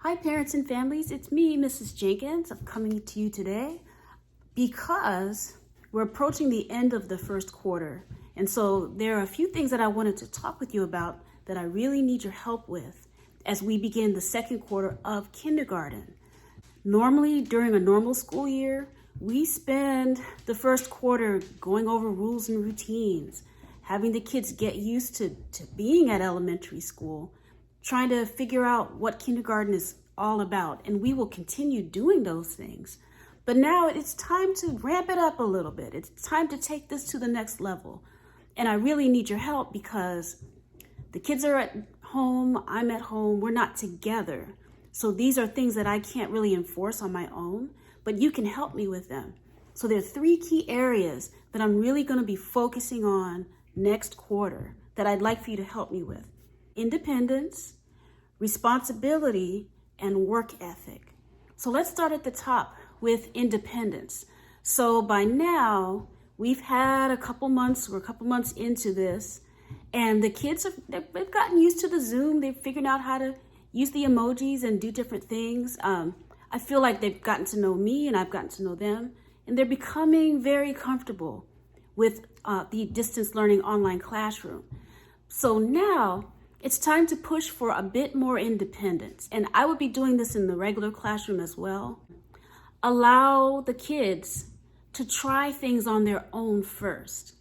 Hi parents and families, it's me, Mrs. Jenkins. I'm coming to you today because we're approaching the end of the first quarter. And so there are a few things that I wanted to talk with you about that I really need your help with as we begin the second quarter of kindergarten. Normally during a normal school year, we spend the first quarter going over rules and routines, having the kids get used to being at elementary school, trying to figure out what kindergarten is all about. And we will continue doing those things. But now it's time to ramp it up a little bit. It's time to take this to the next level. And I really need your help because the kids are at home, I'm at home, we're not together. So these are things that I can't really enforce on my own, but you can help me with them. So there are three key areas that I'm really going to be focusing on next quarter that I'd like for you to help me with. Independence, responsibility, and work ethic. So let's start at the top with independence. So by now, we've had we're a couple months into this, and the kids they've gotten used to the Zoom. They've figured out how to use the emojis and do different things. I feel like they've gotten to know me and I've gotten to know them, and they're becoming very comfortable with the distance learning online classroom. So now it's time to push for a bit more independence. And I would be doing this in the regular classroom as well. Allow the kids to try things on their own first.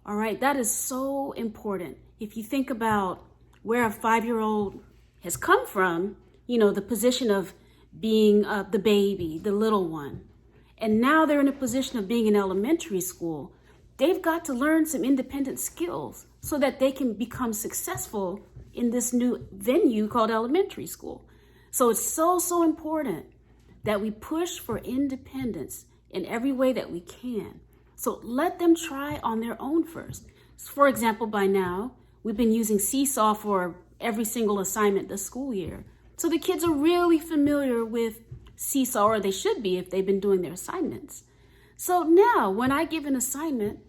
All right, that is so important. If you think about where a 5-year-old has come from, the position of being the baby, the little one, and now they're in a position of being in elementary school, they've got to learn some independent skills so that they can become successful in this new venue called elementary school. So it's so important that we push for independence in every way that we can. So let them try on their own first. For example, by now, we've been using Seesaw for every single assignment this school year. So the kids are really familiar with Seesaw, or they should be if they've been doing their assignments. So now, when I give an assignment,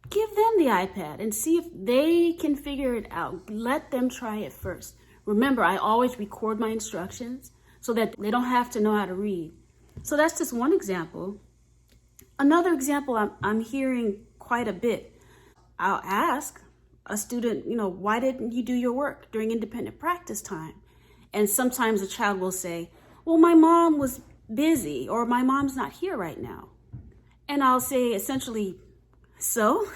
give them the iPad and see if they can figure it out. Let them try it first. Remember, I always record my instructions so that they don't have to know how to read. So that's just one example. Another example I'm hearing quite a bit. I'll ask a student, why didn't you do your work during independent practice time? And sometimes a child will say, well, my mom was busy, or my mom's not here right now. And I'll say essentially, so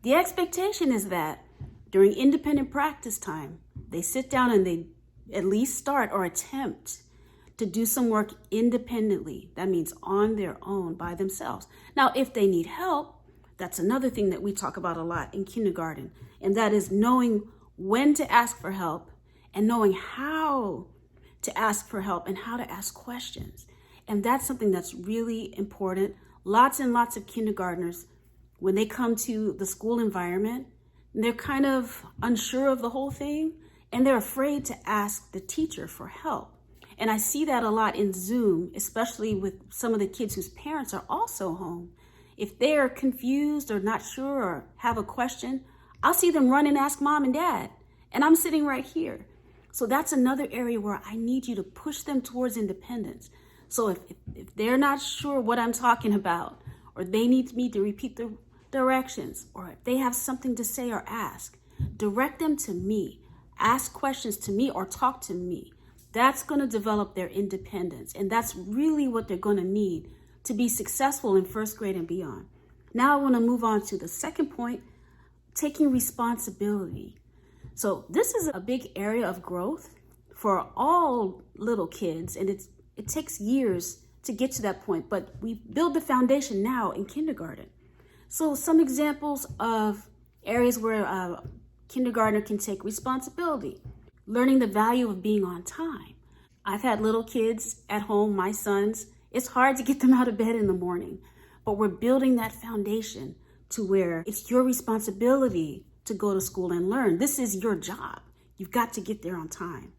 the expectation is that during independent practice time, they sit down and they at least start or attempt to do some work independently. That means on their own by themselves. Now, if they need help, that's another thing that we talk about a lot in kindergarten, and that is knowing when to ask for help and knowing how to ask for help and how to ask questions. And that's something that's really important. Lots and lots of kindergartners, when they come to the school environment, they're kind of unsure of the whole thing, and they're afraid to ask the teacher for help. And I see that a lot in Zoom, especially with some of the kids whose parents are also home. If they're confused or not sure or have a question, I'll see them run and ask mom and dad, and I'm sitting right here. So that's another area where I need you to push them towards independence. So if they're not sure what I'm talking about, or they need me to repeat the directions, or if they have something to say or ask, direct them to me. Ask questions to me or talk to me. That's going to develop their independence, and that's really what they're going to need to be successful in first grade and beyond. Now I want to move on to the second point, taking responsibility. So this is a big area of growth for all little kids, and it takes years to get to that point, but we build the foundation now in kindergarten. So some examples of areas where a kindergartner can take responsibility: learning the value of being on time. I've had little kids at home, my sons. It's hard to get them out of bed in the morning, but we're building that foundation to where it's your responsibility to go to school and learn. This is your job. You've got to get there on time.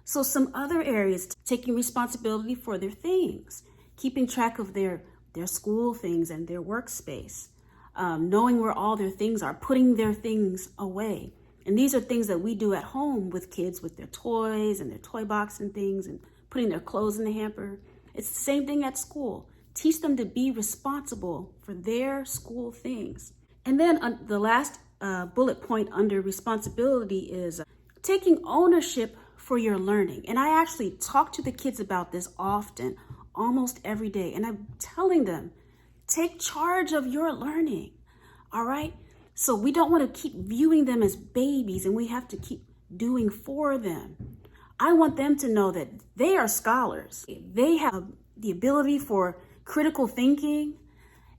So some other areas, taking responsibility for their things, keeping track of their school things and their workspace, knowing where all their things are, putting their things away. And these are things that we do at home with kids with their toys and their toy box and things and putting their clothes in the hamper. It's the same thing at school. Teach them to be responsible for their school things. And then the last bullet point under responsibility is taking ownership for your learning. And I actually talk to the kids about this often, almost every day. And I'm telling them, take charge of your learning, all right? So we don't want to keep viewing them as babies and we have to keep doing for them. I want them to know that they are scholars. They have the ability for critical thinking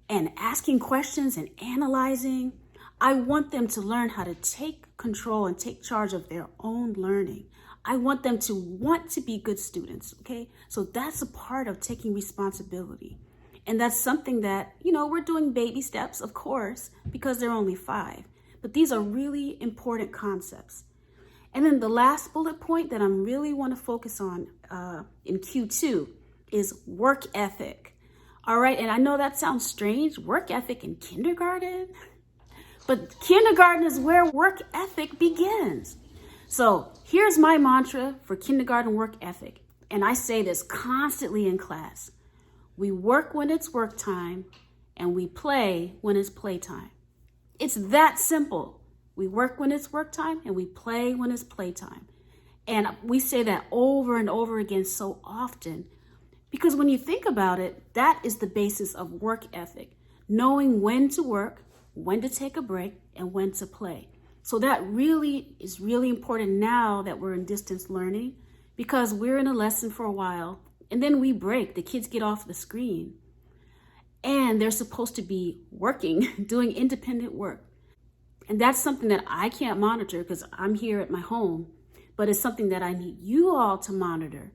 and asking questions and analyzing. I want them to learn how to take control and take charge of their own learning. I want them to want to be good students, okay? So that's a part of taking responsibility. And that's something that, we're doing baby steps, of course, because they're only 5. But these are really important concepts. And then the last bullet point that I really want to focus on in Q2 is work ethic. All right, and I know that sounds strange, work ethic in kindergarten, but kindergarten is where work ethic begins. So here's my mantra for kindergarten work ethic, and I say this constantly in class. We work when it's work time, and we play when it's playtime. It's that simple. We work when it's work time, and we play when it's playtime. And we say that over and over again so often, because when you think about it, that is the basis of work ethic. Knowing when to work, when to take a break, and when to play. So that really is really important now that we're in distance learning, because we're in a lesson for a while, and then we break, the kids get off the screen, and they're supposed to be working, doing independent work. And that's something that I can't monitor because I'm here at my home, but it's something that I need you all to monitor.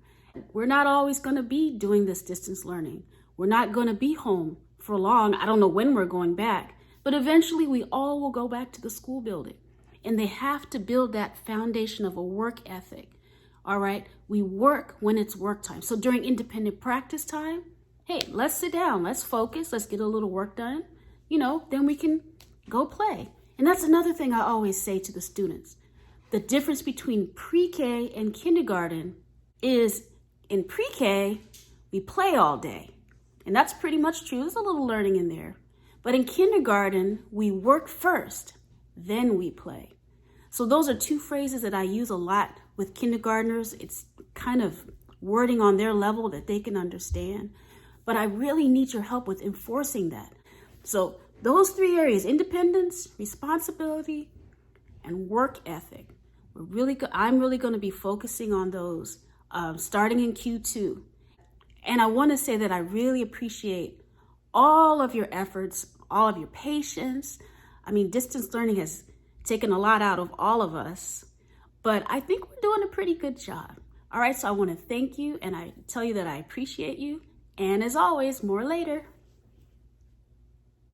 We're not always going to be doing this distance learning. We're not going to be home for long. I don't know when we're going back, but eventually we all will go back to the school building. And they have to build that foundation of a work ethic. All right, we work when it's work time. So during independent practice time, hey, let's sit down, let's focus, let's get a little work done. Then we can go play. And that's another thing I always say to the students. The difference between pre-K and kindergarten is in pre-K, we play all day. And that's pretty much true. There's a little learning in there. But in kindergarten, we work first, then we play. So those are 2 phrases that I use a lot with kindergartners. It's kind of wording on their level that they can understand. But I really need your help with enforcing that. So those 3 areas, independence, responsibility, and work ethic. I'm really going to be focusing on those starting in Q2. And I want to say that I really appreciate all of your efforts, all of your patience. I mean, distance learning has taken a lot out of all of us, but I think we're doing a pretty good job. All right, so I want to thank you, and I tell you that I appreciate you. And as always, more later.